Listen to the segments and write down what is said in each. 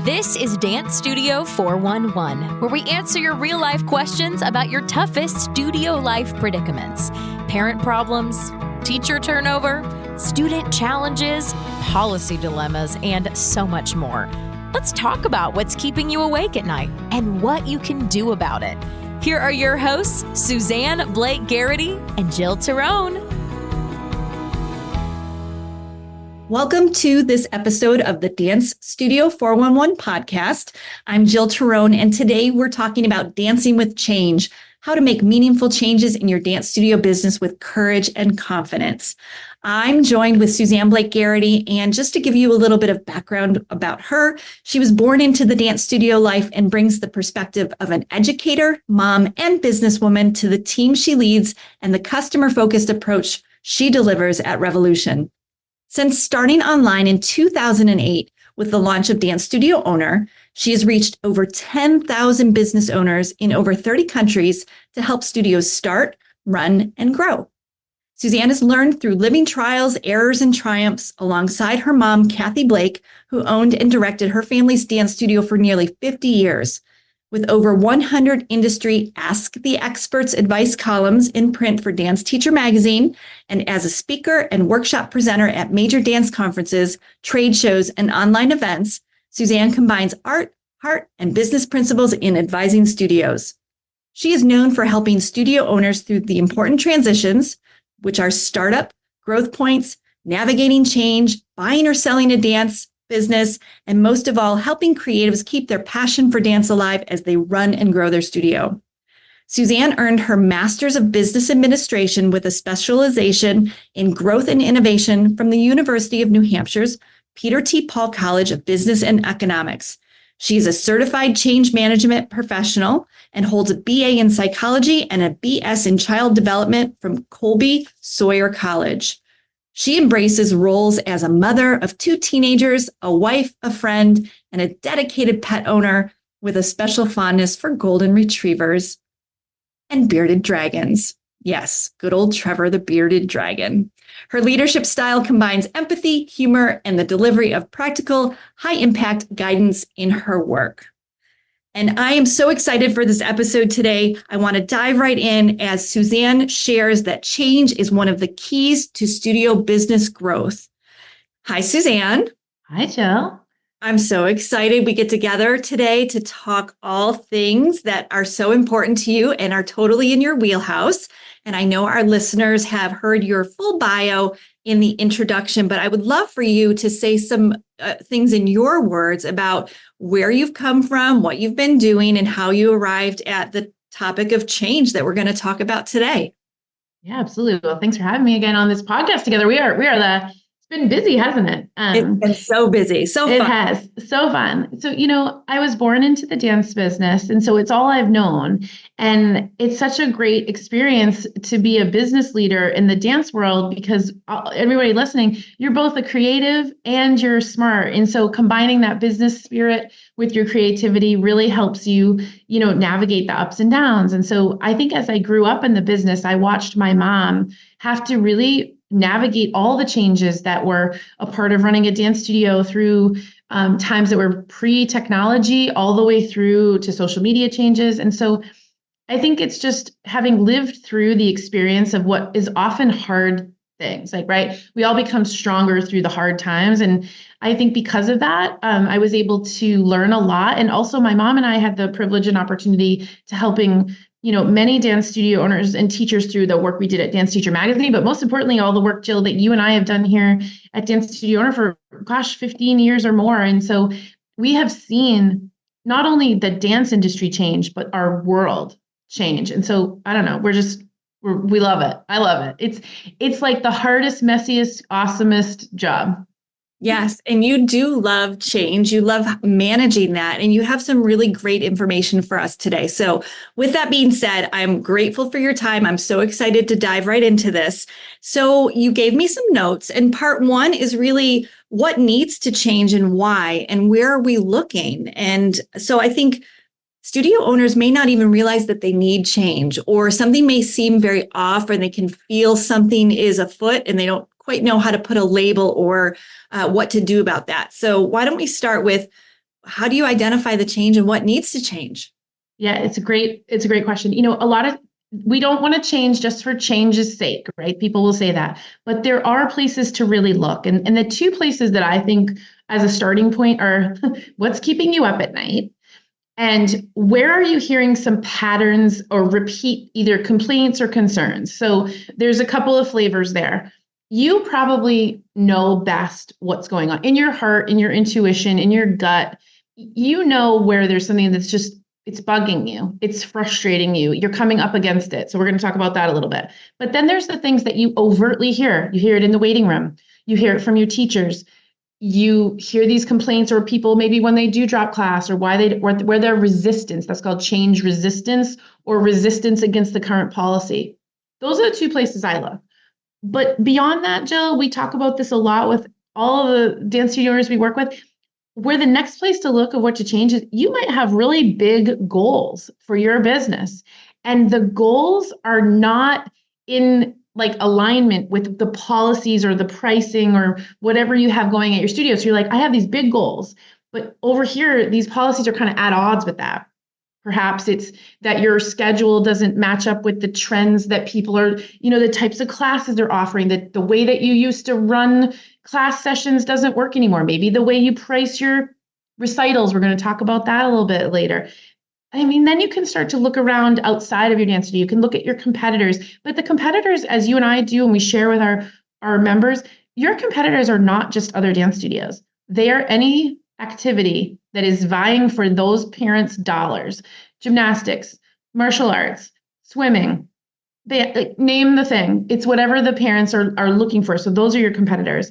This is Dance Studio 411, where we answer your real-life questions about your toughest studio life predicaments. Parent problems, teacher turnover, student challenges, policy dilemmas, and so much more. Let's talk about what's keeping you awake at night and what you can do about it. Here are your hosts, Suzanne Blake Gerety and Jill Tyrone. Welcome to this episode of the Dance Studio 411 podcast. I'm Jill Tyrone, and today we're talking about dancing with change, how to make meaningful changes in your dance studio business with courage and confidence. I'm joined with Suzanne Blake Gerety, and just to give you a little bit of background about her, she was born into the dance studio life and brings the perspective of an educator, mom, and businesswoman to the team she leads and the customer-focused approach she delivers at Revolution. Since starting online in 2008 with the launch of Dance Studio Owner, she has reached over 10,000 business owners in over 30 countries to help studios start, run, and grow. Suzanne has learned through living trials, errors, and triumphs alongside her mom, Kathy Blake, who owned and directed her family's dance studio for nearly 50 years. With over 100 industry Ask the Experts advice columns in print for Dance Teacher magazine, and as a speaker and workshop presenter at major dance conferences, trade shows, and online events, Suzanne combines art, heart, and business principles in advising studios. She is known for helping studio owners through the important transitions, which are startup, growth points, navigating change, buying or selling a dance business, and most of all, helping creatives keep their passion for dance alive as they run and grow their studio. Suzanne earned her Master's of Business Administration with a specialization in growth and innovation from the University of New Hampshire's Peter T. Paul College of Business and Economics. She is a certified change management professional and holds a BA in psychology and a BS in child development from Colby Sawyer College. She embraces roles as a mother of 2 teenagers, a wife, a friend, and a dedicated pet owner with a special fondness for golden retrievers and bearded dragons. Yes, good old Trevor the bearded dragon. Her leadership style combines empathy, humor, and the delivery of practical, high-impact guidance in her work. And I am so excited for this episode today. I want to dive right in as Suzanne shares that change is one of the keys to studio business growth. Hi, Suzanne. Hi, Jill. I'm so excited we get together today to talk all things that are so important to you and are totally in your wheelhouse. And I know our listeners have heard your full bio in the introduction, but I would love for you to say some things in your words about where you've come from, what you've been doing, and how you arrived at the topic of change that we're going to talk about today. Yeah, absolutely. Well, thanks for having me again on this podcast together. It's been busy, hasn't it? It's been so busy. So fun. It has. So fun. So, I was born into the dance business, and so it's all I've known. And it's such a great experience to be a business leader in the dance world because everybody listening, you're both a creative and you're smart. And so combining that business spirit with your creativity really helps you, navigate the ups and downs. And so I think as I grew up in the business, I watched my mom have to really navigate all the changes that were a part of running a dance studio through times that were pre-technology all the way through to social media changes. And so I think it's just having lived through the experience of what is often hard things, right? We all become stronger through the hard times. And I think because of that, I was able to learn a lot. And also my mom and I had the privilege and opportunity to helping many dance studio owners and teachers through the work we did at Dance Teacher magazine, but most importantly, all the work, Jill, that you and I have done here at Dance Studio Owner for, 15 years or more. And so we have seen not only the dance industry change, but our world change. And so, I don't know, we love it. I love it. It's like the hardest, messiest, awesomest job. Yes. And you do love change. You love managing that. And you have some really great information for us today. So with that being said, I'm grateful for your time. I'm so excited to dive right into this. So you gave me some notes, and part 1 is really what needs to change and why, and where are we looking? And so I think studio owners may not even realize that they need change, or something may seem very off, or they can feel something is afoot and they don't quite know how to put a label or what to do about that. So why don't we start with how do you identify the change and what needs to change? Yeah, it's a great question. We don't want to change just for change's sake, right? People will say that, but there are places to really look. And the two places that I think as a starting point are what's keeping you up at night and where are you hearing some patterns or repeat either complaints or concerns? So there's a couple of flavors there. You probably know best what's going on in your heart, in your intuition, in your gut. You know where there's something that's just it's bugging you, it's frustrating you, you're coming up against it. So we're going to talk about that a little bit. But then there's the things that you overtly hear. You hear it in the waiting room, you hear it from your teachers, you hear these complaints or people maybe when they do drop class or where they're resistance. That's called change resistance or resistance against the current policy. Those are the two places I look. But beyond that, Jill, we talk about this a lot with all of the dance studio owners we work with. Where the next place to look of what to change is you might have really big goals for your business. And the goals are not in like alignment with the policies or the pricing or whatever you have going at your studio. So you're like, I have these big goals, but over here, these policies are kind of at odds with that. Perhaps it's that your schedule doesn't match up with the trends that people are, the types of classes they're offering, that the way that you used to run class sessions doesn't work anymore. Maybe the way you price your recitals, we're going to talk about that a little bit later. I mean, then you can start to look around outside of your dance studio. You can look at your competitors, but the competitors, as you and I do, and we share with our members, your competitors are not just other dance studios. They are any activity that is vying for those parents' dollars. Gymnastics, martial arts, swimming, name the thing. It's whatever the parents are looking for. So those are your competitors.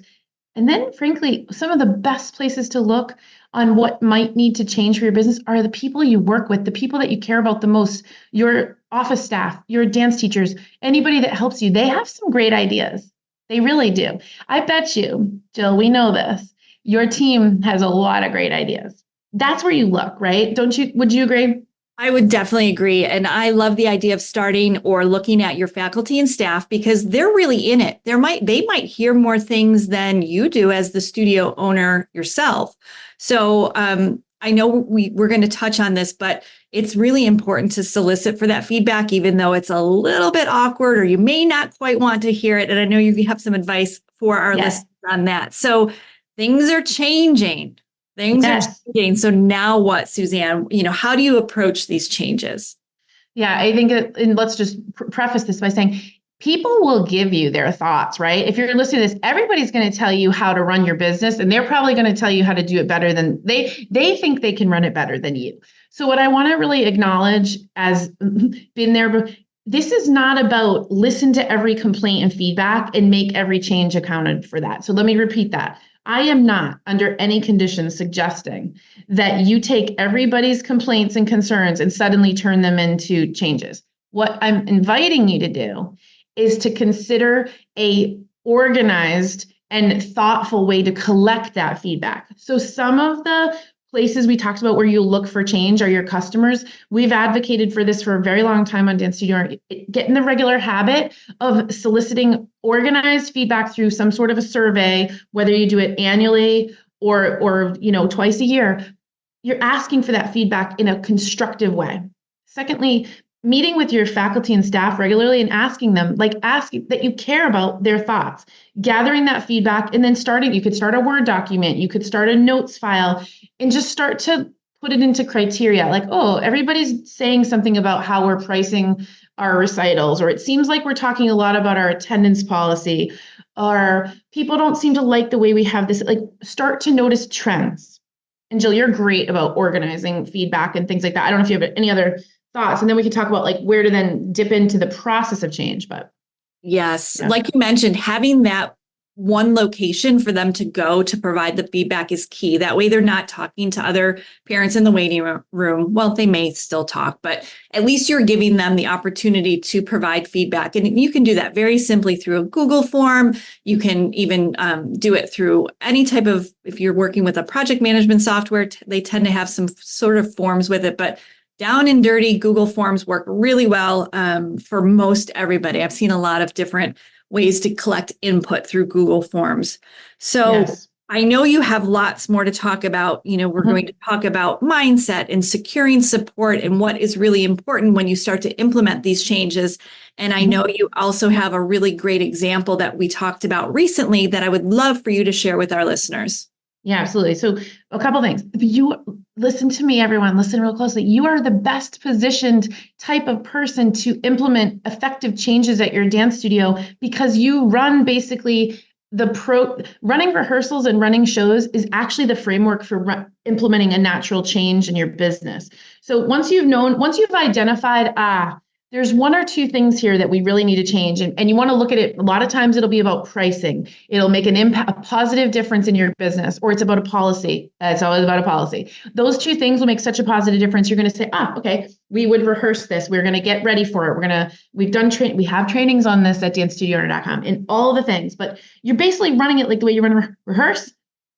And then, frankly, some of the best places to look on what might need to change for your business are the people you work with, the people that you care about the most, your office staff, your dance teachers, anybody that helps you. They have some great ideas. They really do. I bet you, Jill, we know this. Your team has a lot of great ideas. That's where you look, right? Don't you? Would you agree? I would definitely agree. And I love the idea of starting or looking at your faculty and staff because they're really in it. They might hear more things than you do as the studio owner yourself. So I know we're going to touch on this, but it's really important to solicit for that feedback, even though it's a little bit awkward or you may not quite want to hear it. And I know you have some advice for our listeners on that. So things are changing. Things are changing. So now what, Suzanne? How do you approach these changes? Yeah, I think, and let's just preface this by saying people will give you their thoughts, right? If you're listening to this, everybody's going to tell you how to run your business, and they're probably going to tell you how to do it better than they think they can run it better than you. So what I want to really acknowledge as been there, this is not about listen to every complaint and feedback and make every change accounted for that. So let me repeat that. I am not under any condition suggesting that you take everybody's complaints and concerns and suddenly turn them into changes. What I'm inviting you to do is to consider a organized and thoughtful way to collect that feedback. So some of the places we talked about where you look for change are your customers. We've advocated for this for a very long time on Dance Studio. Get in the regular habit of soliciting organized feedback through some sort of a survey, whether you do it annually or twice a year. You're asking for that feedback in a constructive way. Secondly, meeting with your faculty and staff regularly and asking them, asking that you care about their thoughts, gathering that feedback, and then you could start a Word document, you could start a notes file, and just start to put it into criteria. Everybody's saying something about how we're pricing our recitals, or it seems like we're talking a lot about our attendance policy, or people don't seem to like the way we have this. Start to notice trends. And Jill, you're great about organizing feedback and things like that. I don't know if you have any other thoughts, and then we can talk about where to then dip into the process of change. But yes, like you mentioned, having that one location for them to go to provide the feedback is key. That way they're not talking to other parents in the waiting room. Well, they may still talk, but at least you're giving them the opportunity to provide feedback. And you can do that very simply through a Google form. You can even do it through any type of, if you're working with a project management software, they tend to have some sort of forms with it, but down and dirty Google Forms work really well for most everybody. I've seen a lot of different ways to collect input through Google Forms. So I know you have lots more to talk about. We're going to talk about mindset and securing support and what is really important when you start to implement these changes. And I know you also have a really great example that we talked about recently that I would love for you to share with our listeners. Yeah, absolutely. So a couple things. You listen to me, everyone, listen real closely. You are the best positioned type of person to implement effective changes at your dance studio because you run basically running rehearsals and running shows is actually the framework for implementing a natural change in your business. So once you've identified, there's one or two things here that we really need to change. And you want to look at it. A lot of times it'll be about pricing. It'll make an impact, a positive difference in your business, or it's about a policy. It's always about a policy. Those two things will make such a positive difference. You're going to say, okay, we would rehearse this. We're going to get ready for it. We have trainings on this at dancestudioowner.com and all the things, but you're basically running it like the way you're going to rehearse.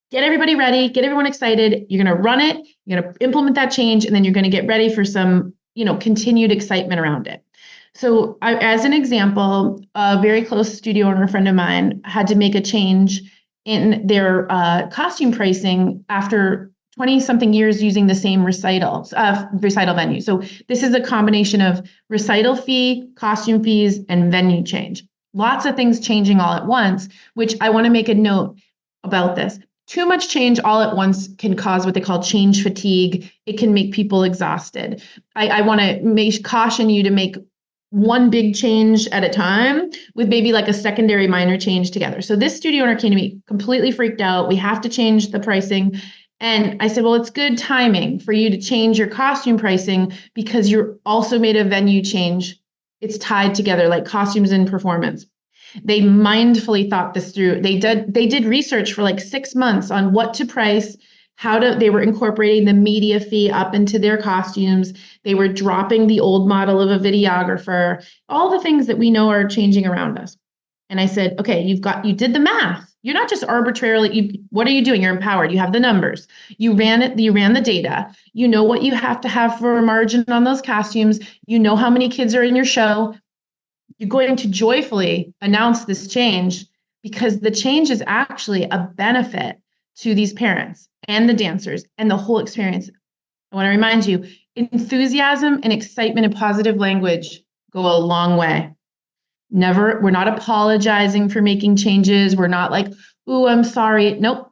Get everybody ready, get everyone excited. You're going to run it. You're going to implement that change, and then you're going to get ready for some continued excitement around it. So as an example, a very close studio owner friend of mine had to make a change in their costume pricing after 20 something years using the same recital venue. So this is a combination of recital fee, costume fees, and venue change. Lots of things changing all at once, which I want to make a note about this. Too much change all at once can cause what they call change fatigue. It can make people exhausted. I want to caution you to make one big change at a time with maybe like a secondary minor change together. So this studio owner came to me completely freaked out. We have to change the pricing. And I said, well, it's good timing for you to change your costume pricing because you're also made a venue change. It's tied together like costumes and performance. They mindfully thought this through. They did research for like 6 months on what to price, they were incorporating the media fee up into their costumes. They were dropping the old model of a videographer, all the things that we know are changing around us. And I said, okay, you did the math. You're not just arbitrarily, what are you doing? You're empowered. You have the numbers. You ran the data. You know what you have to have for a margin on those costumes. You know how many kids are in your show. You're going to joyfully announce this change because the change is actually a benefit to these parents and the dancers and the whole experience. I want to remind you, enthusiasm and excitement and positive language go a long way. We're not apologizing for making changes. We're not like, ooh, I'm sorry. Nope.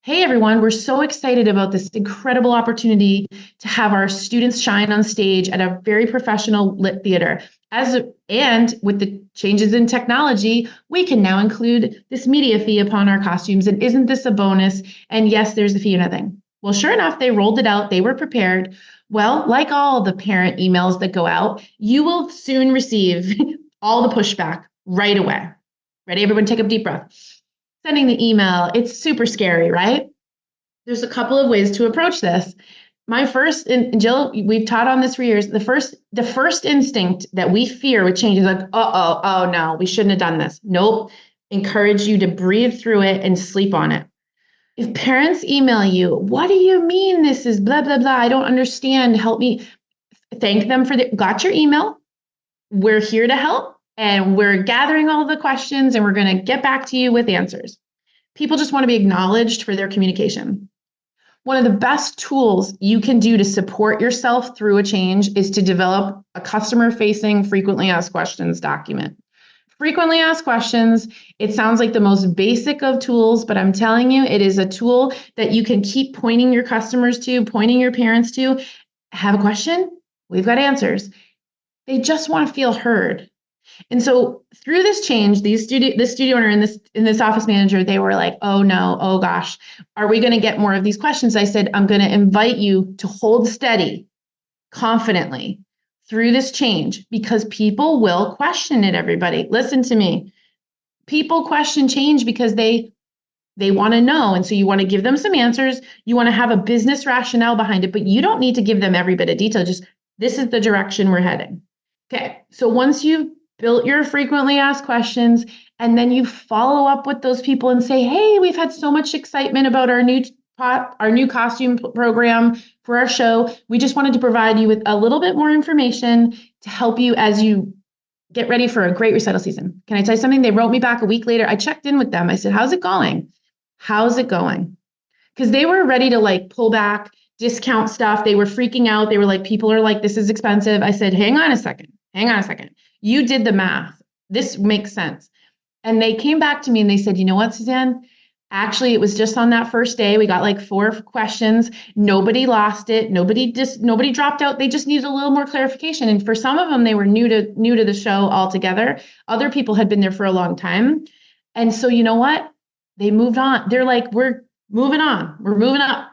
Hey, everyone, we're so excited about this incredible opportunity to have our students shine on stage at a very professional lit theater. And with the changes in technology, we can now include this media fee upon our costumes. And isn't this a bonus? And yes, there's a fee and nothing. Well, sure enough, they rolled it out. They were prepared. Well, like all the parent emails that go out, you will soon receive all the pushback right away. Ready? Everyone take a deep breath. Sending the email, it's super scary, right? There's a couple of ways to approach this. My first, and Jill, we've taught on this for years, the first instinct that we fear with change is like, oh no, we shouldn't have done this. Nope. Encourage you to breathe through it and sleep on it. If parents email you, what do you mean this is blah, blah, blah, I don't understand, help me. Thank them got your email. We're here to help. And we're gathering all the questions and we're going to get back to you with answers. People just want to be acknowledged for their communication. One of the best tools you can do to support yourself through a change is to develop a customer-facing frequently asked questions document. Frequently asked questions, it sounds like the most basic of tools, but I'm telling you, it is a tool that you can keep pointing your customers to, pointing your parents to. Have a question? We've got answers. They just want to feel heard. And so through this change, this studio owner and this office manager, they were like, oh no, oh gosh, are we going to get more of these questions? I said, I'm going to invite you to hold steady confidently through this change because people will question it, everybody. Listen to me. People question change because they want to know. And so you want to give them some answers. You want to have a business rationale behind it, but you don't need to give them every bit of detail. Just this is the direction we're heading. Okay. So once you've built your frequently asked questions, and then you follow up with those people and say, hey, we've had so much excitement about our new costume program for our show. We just wanted to provide you with a little bit more information to help you as you get ready for a great recital season. Can I tell you something? They wrote me back a week later. I checked in with them. I said, how's it going? how's it going? Because they were ready to like pull back, discount stuff. They were freaking out. They were like, people are like, this is expensive. I said, hang on a second. Hang on a second. You did the math. This makes sense. And they came back to me and they said, you know what, Suzanne? Actually, it was just on that first day. We got like 4 questions. Nobody lost it. Nobody dropped out. They just needed a little more clarification. And for some of them, they were new to the show altogether. Other people had been there for a long time. And so you know what? They moved on. They're like, we're moving on. We're moving up.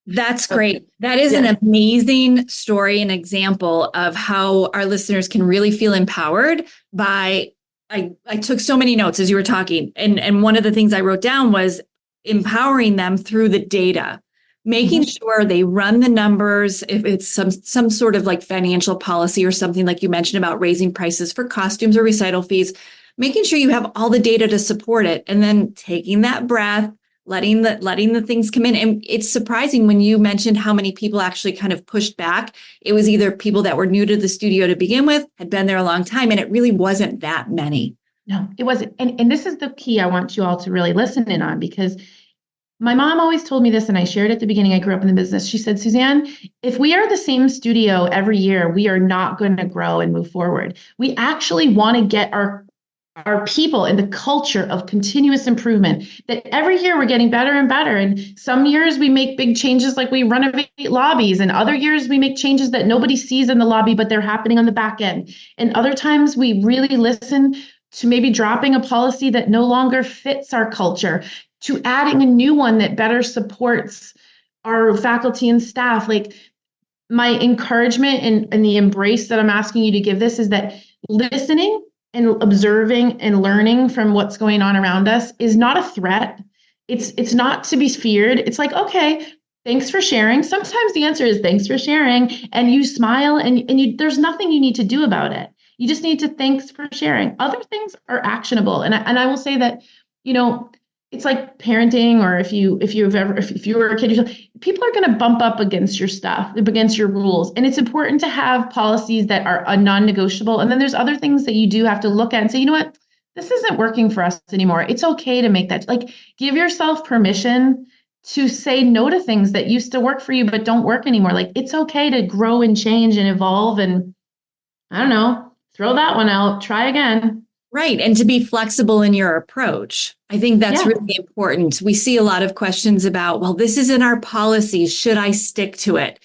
That's great. That is an amazing story and example of how our listeners can really feel empowered by, I took so many notes as you were talking. And one of the things I wrote down was empowering them through the data, making sure they run the numbers. If it's some sort of like financial policy or something like you mentioned about raising prices for costumes or recital fees, making sure you have all the data to support it, and then taking that breath, letting the things come in. And it's surprising when you mentioned how many people actually kind of pushed back. It was either people that were new to the studio to begin with, had been there a long time, and it really wasn't that many. No, it wasn't. And this is the key I want you all to really listen in on, because my mom always told me this, and I shared at the beginning. I grew up in the business. She said, Suzanne, if we are the same studio every year, we are not going to grow and move forward. We actually want to get our people in the culture of continuous improvement, that every year we're getting better and better. And some years we make big changes, like we renovate lobbies, and other years we make changes that nobody sees in the lobby, but they're happening on the back end. And other times we really listen to maybe dropping a policy that no longer fits our culture, to adding a new one that better supports our faculty and staff. Like, my encouragement and the embrace that I'm asking you to give this is that listening and observing and learning from what's going on around us is not a threat. It's not to be feared. It's like, okay, thanks for sharing. Sometimes the answer is thanks for sharing, and you smile, and there's nothing you need to do about it. You just need to thanks for sharing. Other things are actionable. And I will say that, it's like parenting, or if you were a kid, people are going to bump up against your stuff, against your rules. And it's important to have policies that are non-negotiable. And then there's other things that you do have to look at and say, you know what, this isn't working for us anymore. It's okay to make that, like, give yourself permission to say no to things that used to work for you, but don't work anymore. Like, it's okay to grow and change and evolve. And I don't know, throw that one out, try again. Right. And to be flexible in your approach. I think that's really important. We see a lot of questions about, well, this is in our policies. Should I stick to it?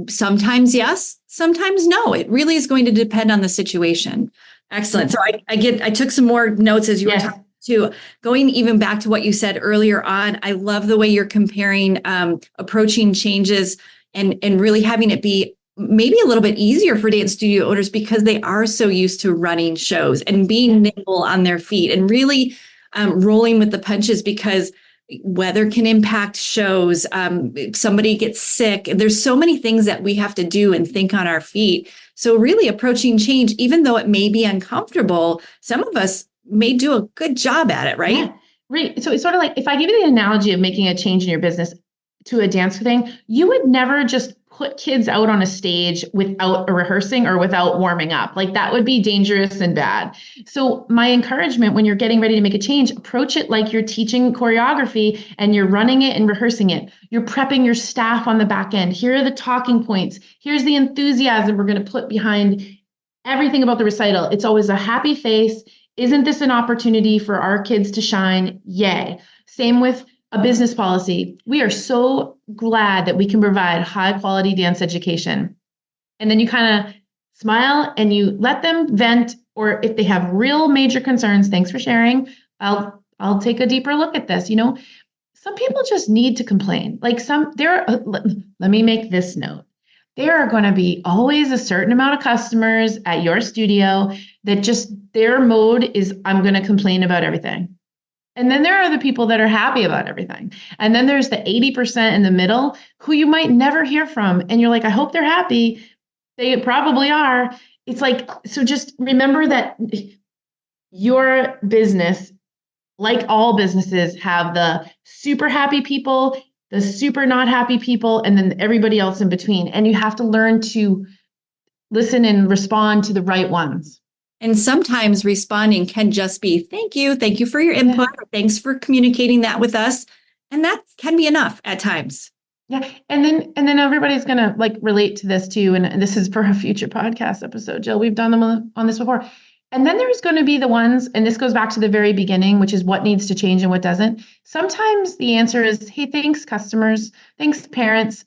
Sometimes yes, sometimes no. It really is going to depend on the situation. Excellent. So I took some more notes as you were talking too. Going even back to what you said earlier on, I love the way you're comparing approaching changes and really having it be maybe a little bit easier for dance studio owners, because they are so used to running shows and being nimble on their feet and really rolling with the punches, because weather can impact shows. Somebody gets sick. There's so many things that we have to do and think on our feet. So really approaching change, even though it may be uncomfortable, some of us may do a good job at it, right? Yeah. Right. So it's sort of like, if I give you the analogy of making a change in your business to a dance thing, you would never just put kids out on a stage without a rehearsing or without warming up. Like, that would be dangerous and bad. So my encouragement when you're getting ready to make a change, approach it like you're teaching choreography and you're running it and rehearsing it. You're prepping your staff on the back end. Here are the talking points. Here's the enthusiasm we're going to put behind everything about the recital. It's always a happy face. Isn't this an opportunity for our kids to shine? Yay. Same with a business policy. We are so glad that we can provide high quality dance education. And then you kind of smile and you let them vent, or if they have real major concerns, thanks for sharing. I'll take a deeper look at this. Some people just need to complain. Like, let me make this note. There are going to be always a certain amount of customers at your studio that just their mode is, I'm going to complain about everything. And then there are the people that are happy about everything. And then there's the 80% in the middle who you might never hear from. And you're like, I hope they're happy. They probably are. It's like, so just remember that your business, like all businesses, have the super happy people, the super not happy people, and then everybody else in between. And you have to learn to listen and respond to the right ones. And sometimes responding can just be, thank you for your input. Thanks for communicating that with us. And that can be enough at times. Yeah. And then everybody's going to like relate to this too. And this is for a future podcast episode, Jill. We've done them on this before. And then there's going to be the ones, and this goes back to the very beginning, which is what needs to change and what doesn't. Sometimes the answer is, hey, thanks, customers. Thanks, parents.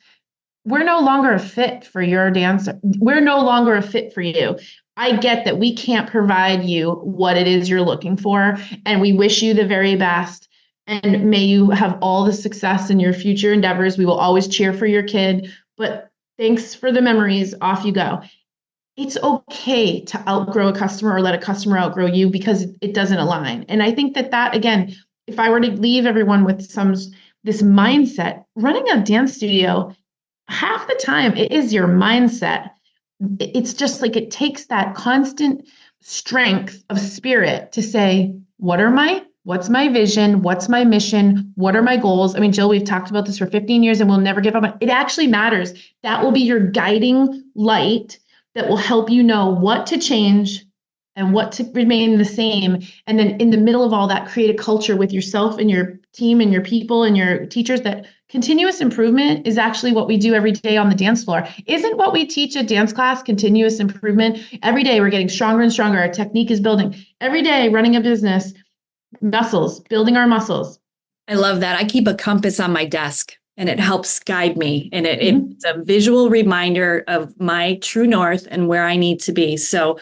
We're no longer a fit for your dancer. We're no longer a fit for you. I get that we can't provide you what it is you're looking for, and we wish you the very best. And may you have all the success in your future endeavors. We will always cheer for your kid, but thanks for the memories. Off you go. It's okay to outgrow a customer or let a customer outgrow you because it doesn't align. And I think that again, if I were to leave everyone with this mindset, running a dance studio, half the time it is your mindset. It's just like it takes that constant strength of spirit to say, what's my vision? What's my mission? What are my goals? I mean, Jill, we've talked about this for 15 years and we'll never give up. It actually matters. That will be your guiding light that will help you know what to change and what to remain the same. And then in the middle of all that, create a culture with yourself and your team and your people and your teachers that continuous improvement is actually what we do every day on the dance floor. Isn't what we teach at dance class continuous improvement? Every day we're getting stronger and stronger. Our technique is building. Every day running a business, muscles, building our muscles. I love that. I keep a compass on my desk and it helps guide me. And it's a visual reminder of my true north and where I need to be. So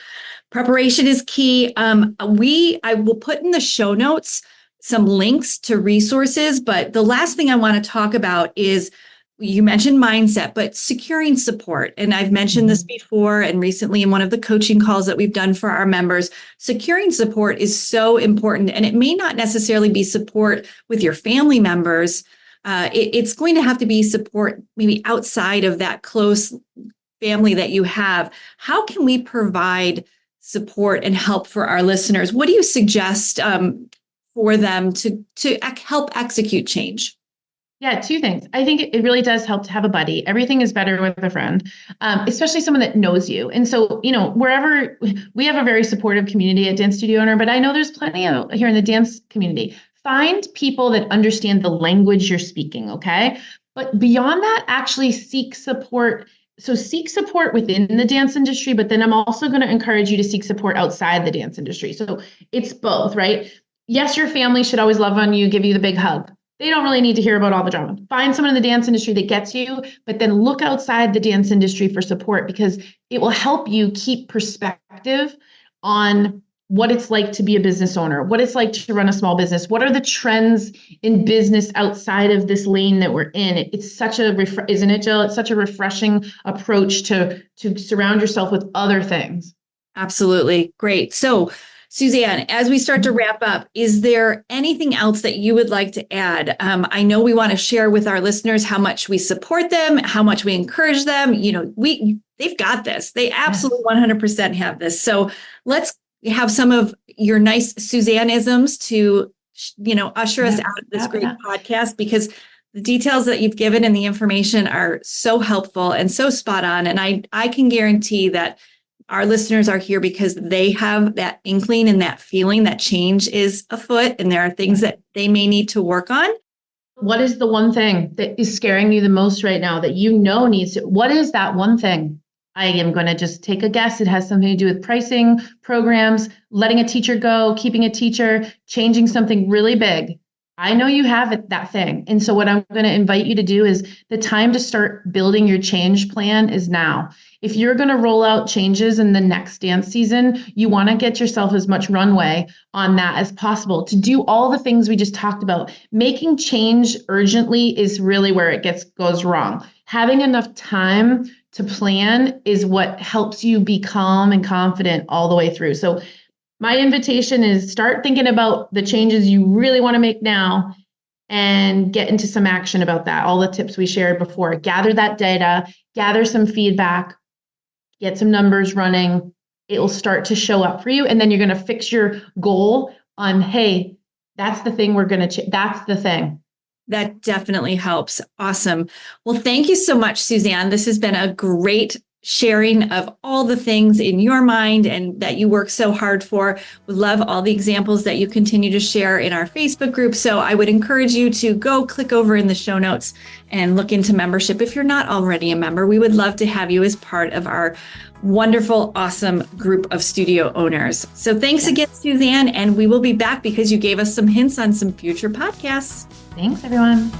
preparation is key. I will put in the show notes some links to resources, but the last thing I want to talk about is, you mentioned mindset, but securing support. And I've mentioned this before and recently in one of the coaching calls that we've done for our members. Securing support is so important. And it may not necessarily be support with your family members. It's going to have to be support maybe outside of that close family that you have. How can we provide support and help for our listeners? What do you suggest for them to help execute change? Yeah, two things. I think it really does help to have a buddy. Everything is better with a friend, especially someone that knows you. And so, wherever we have a very supportive community at Dance Studio Owner, but I know there's plenty of here in the dance community. Find people that understand the language you're speaking, okay? But beyond that, actually seek support. So seek support within the dance industry, but then I'm also going to encourage you to seek support outside the dance industry. So it's both, right? Yes, your family should always love on you, give you the big hug. They don't really need to hear about all the drama. Find someone in the dance industry that gets you, but then look outside the dance industry for support because it will help you keep perspective on what it's like to be a business owner, what it's like to run a small business. What are the trends in business outside of this lane that we're in? It's such isn't it, Jill? It's such a refreshing approach to surround yourself with other things. Absolutely. Great. So, Suzanne, as we start to wrap up, is there anything else that you would like to add? I know we want to share with our listeners how much we support them, how much we encourage them. They've got this. They absolutely 100% have this. So let's have some of your nice Suzanne-isms to, usher us out of this great podcast, because the details that you've given and the information are so helpful and so spot on. And I can guarantee that our listeners are here because they have that inkling and that feeling that change is afoot and there are things that they may need to work on. What is the one thing that is scaring you the most right now that needs to, what is that one thing? I am going to just take a guess. It has something to do with pricing, programs, letting a teacher go, keeping a teacher, changing something really big. I know you have that thing. And so what I'm going to invite you to do is the time to start building your change plan is now. If you're going to roll out changes in the next dance season, you want to get yourself as much runway on that as possible to do all the things we just talked about. Making change urgently is really where it goes wrong. Having enough time to plan is what helps you be calm and confident all the way through. So my invitation is start thinking about the changes you really want to make now and get into some action about that. All the tips we shared before. Gather that data, gather some feedback, get some numbers running. It will start to show up for you. And then you're going to fix your goal on, hey, that's the thing we're going to that's the thing. That definitely helps. Awesome. Well, thank you so much, Suzanne. This has been a great sharing of all the things in your mind and that you work so hard for. We love all the examples that you continue to share in our Facebook group. So I would encourage you to go click over in the show notes and look into membership. If you're not already a member, we would love to have you as part of our wonderful, awesome group of studio owners. So thanks again, Suzanne, and we will be back because you gave us some hints on some future podcasts. Thanks, everyone.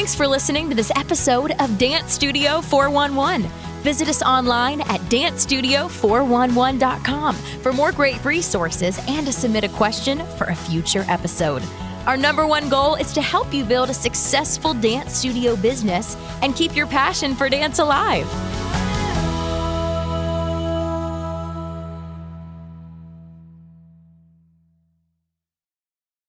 Thanks for listening to this episode of Dance Studio 411. Visit us online at dancestudio411.com for more great resources and to submit a question for a future episode. Our number one goal is to help you build a successful dance studio business and keep your passion for dance alive.